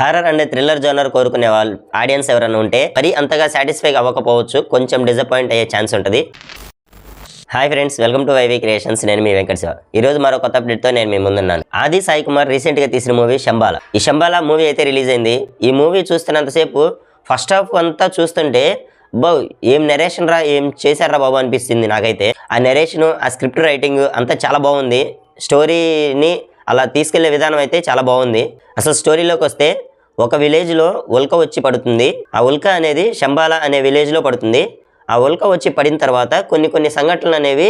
Horror and thriller genre కోరుకునే వాళ్ళు audience ఎవరైనా ఉంటే మరి అంతగా సాటిస్ఫై అవ్వకపోవచ్చు, కొంచెం డిసప్పాయింట్ అయ్యే ఛాన్స్ ఉంటుంది. Hi friends, welcome to YV creations. నేను మీ వెంకట శివ. ఈ రోజు మరో కొత్త అప్డేట్తో నేను మీ ముందున్నాను. ఆది సాయి కుమార్ రీసెంట్గా తీసిన మూవీ శంబాల. ఈ శంబాల మూవీ అయితే రిలీజ్ అయింది. ఈ మూవీ చూస్తున్నంతసేపు ఫస్ట్ హాఫ్ అంతా చూస్తుంటే ఏం నెరేషన్ రా, ఏం చేశారా బాబు అనిపిస్తుంది నాకైతే. ఆ నెరేషన్, ఆ స్క్రిప్ట్ రైటింగ్ అంతా చాలా బాగుంది. స్టోరీని అలా తీసుకెళ్లే విధానం అయితే చాలా బాగుంది. అసలు స్టోరీలోకి వస్తే ఒక విలేజ్లో ఉల్క వచ్చి పడుతుంది. ఆ ఉల్క అనేది శంబాల అనే విలేజ్లో పడుతుంది. ఆ ఉల్క వచ్చి పడిన తర్వాత కొన్ని సంఘటనలు అనేవి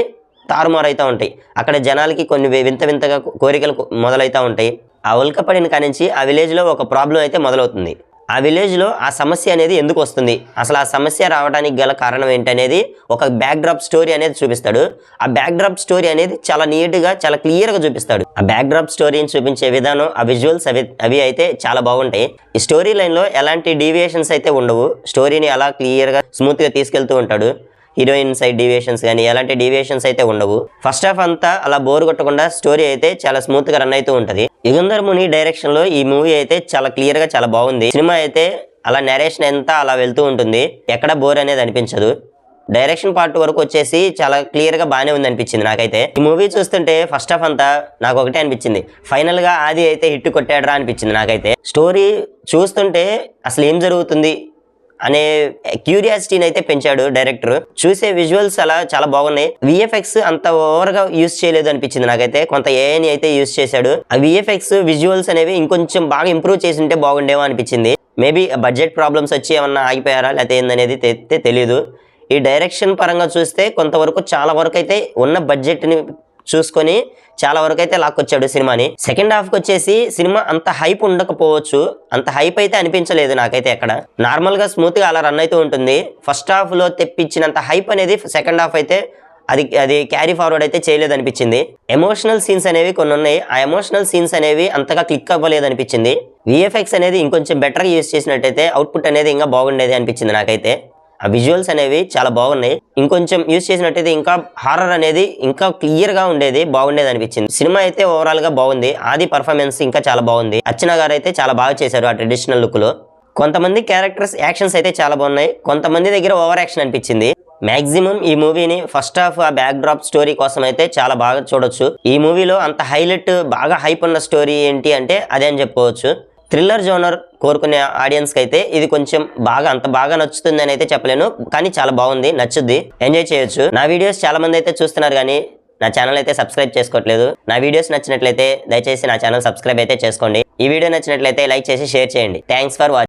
తారుమారైతూ ఉంటాయి. అక్కడ జనాలకి కొన్ని వింతగా కోరికలు మొదలవుతూ ఉంటాయి. ఆ ఉల్క పడిన కానించి ఆ విలేజ్లో ఒక ప్రాబ్లం అయితే మొదలవుతుంది. ఆ విలేజ్లో ఆ సమస్య అనేది ఎందుకు వస్తుంది, అసలు ఆ సమస్య రావడానికి గల కారణం ఏంటనేది ఒక బ్యాక్ డ్రాప్ స్టోరీ అనేది చూపిస్తాడు. ఆ బ్యాక్ డ్రాప్ స్టోరీ అనేది చాలా నీట్గా, చాలా క్లియర్గా చూపిస్తాడు. ఆ బ్యాక్ డ్రాప్ స్టోరీని చూపించే విధానం, ఆ విజువల్స్ అవి అయితే చాలా బాగుంటాయి. ఈ స్టోరీ లైన్లో ఎలాంటి డీవియేషన్స్ అయితే ఉండవు. స్టోరీని అలా క్లియర్గా స్మూత్గా తీసుకెళ్తూ ఉంటాడు. హీరోయిన్ సైడ్ డీవియేషన్స్ కానీ ఎలాంటి డీవియేషన్స్ అయితే ఉండవు. ఫస్ట్ హాఫ్ అంతా అలా బోర్ కొట్టకుండా స్టోరీ అయితే చాలా స్మూత్ గా రన్ అవుతూ ఉంటది. యుగంధర్ ముని డైరెక్షన్ లో ఈ మూవీ అయితే చాలా క్లియర్ గా చాలా బాగుంది. సినిమా అయితే అలా నరేషన్ అంతా అలా వెళ్తూ ఉంటుంది, ఎక్కడ బోర్ అనేది అనిపించదు. డైరెక్షన్ పార్ట్ వరకు వచ్చేసి చాలా క్లియర్ గా బాగానే ఉంది అనిపించింది నాకైతే. ఈ మూవీ చూస్తుంటే ఫస్ట్ హాఫ్ అంతా నాకు ఒకటే అనిపించింది, ఫైనల్ గా ఆది అయితే హిట్ కొట్టాడరా అనిపించింది నాకైతే. స్టోరీ చూస్తుంటే అసలు ఏం జరుగుతుంది అనే క్యూరియాసిటీని అయితే పెంచాడు డైరెక్టర్. చూసే విజువల్స్ అలా చాలా బాగున్నాయి. విఎఫ్ఎక్స్ అంత ఓవర్ గా యూజ్ చేయలేదు అనిపించింది నాకైతే. కొంత ఏఐని అయితే యూజ్ చేశాడు. ఆ విఎఫ్ఎక్స్ విజువల్స్ అనేవి ఇంకొంచెం బాగా ఇంప్రూవ్ చేసి ఉంటే బాగుండేమో అనిపించింది. మేబీ బడ్జెట్ ప్రాబ్లమ్స్ వచ్చి ఏమన్నా ఆగిపోయారా లేకపోతే ఏందనేది తెలియదు. ఈ డైరెక్షన్ పరంగా చూస్తే కొంతవరకు చాలా వరకు అయితే ఉన్న బడ్జెట్ ని చూసుకొని చాలా వరకు అయితే లాక్కొచ్చాడు సినిమాని. సెకండ్ హాఫ్కి వచ్చేసి సినిమా అంత హైప్ ఉండకపోవచ్చు, అంత హైప్ అయితే అనిపించలేదు నాకైతే. ఎక్కడ నార్మల్ గా స్మూత్ గా అలా రన్ అవుతూ ఉంటుంది. ఫస్ట్ హాఫ్ లో తెప్పించినంత హైప్ అనేది సెకండ్ హాఫ్ అయితే అది క్యారీ ఫార్వర్డ్ అయితే చేయలేదు అనిపించింది. ఎమోషనల్ సీన్స్ అనేవి కొన్ని ఉన్నాయి. ఆ ఎమోషనల్ సీన్స్ అనేవి అంతగా క్లిక్ అవ్వలేదు అనిపించింది. విఎఫ్ఎక్స్ అనేది ఇంకొంచెం బెటర్ గా యూజ్ చేసినట్టయితే అవుట్పుట్ అనేది ఇంకా బాగుండేది అనిపించింది నాకైతే. ఆ విజువల్స్ అనేవి చాలా బాగున్నాయి. ఇంకొంచెం యూజ్ చేసినట్టయితే ఇంకా హారర్ అనేది ఇంకా క్లియర్ గా ఉండేది, బాగుండేది అనిపించింది. సినిమా అయితే ఓవరాల్ గా బాగుంది. ఆది పర్ఫార్మెన్స్ ఇంకా చాలా బాగుంది. అర్చన గారు అయితే చాలా బాగా చేశారు ఆ ట్రెడిషనల్ లుక్ లో. కొంతమంది క్యారెక్టర్స్ యాక్షన్స్ అయితే చాలా బాగున్నాయి, కొంతమంది దగ్గర ఓవర్ యాక్షన్ అనిపించింది. మాక్సిమం ఈ మూవీని ఫస్ట్ హాఫ్ ఆ బ్యాక్ డ్రాప్ స్టోరీ కోసం అయితే చాలా బాగా చూడొచ్చు. ఈ మూవీలో అంత హైలైట్ బాగా హైప్ ఉన్న స్టోరీ ఏంటి అంటే అదే అని చెప్పుకోవచ్చు. థ్రిల్లర్ జోనర్ కోరుకునే ఆడియన్స్ కి అయితే ఇది కొంచెం అంత బాగా నచ్చుతుంది అని అయితే చెప్పలేను, కానీ చాలా బాగుంది, నచ్చుద్ది, ఎంజాయ్ చేయొచ్చు. నా వీడియోస్ చాలా మంది అయితే చూస్తున్నారు కానీ నా ఛానల్ అయితే సబ్స్క్రైబ్ చేసుకోవట్లేదు. నా వీడియోస్ నచ్చినట్లయితే దయచేసి నా ఛానల్ సబ్స్క్రైబ్ అయితే చేసుకోండి. ఈ వీడియో నచ్చినట్లయితే లైక్ చేసి షేర్ చేయండి. Thanks for watching.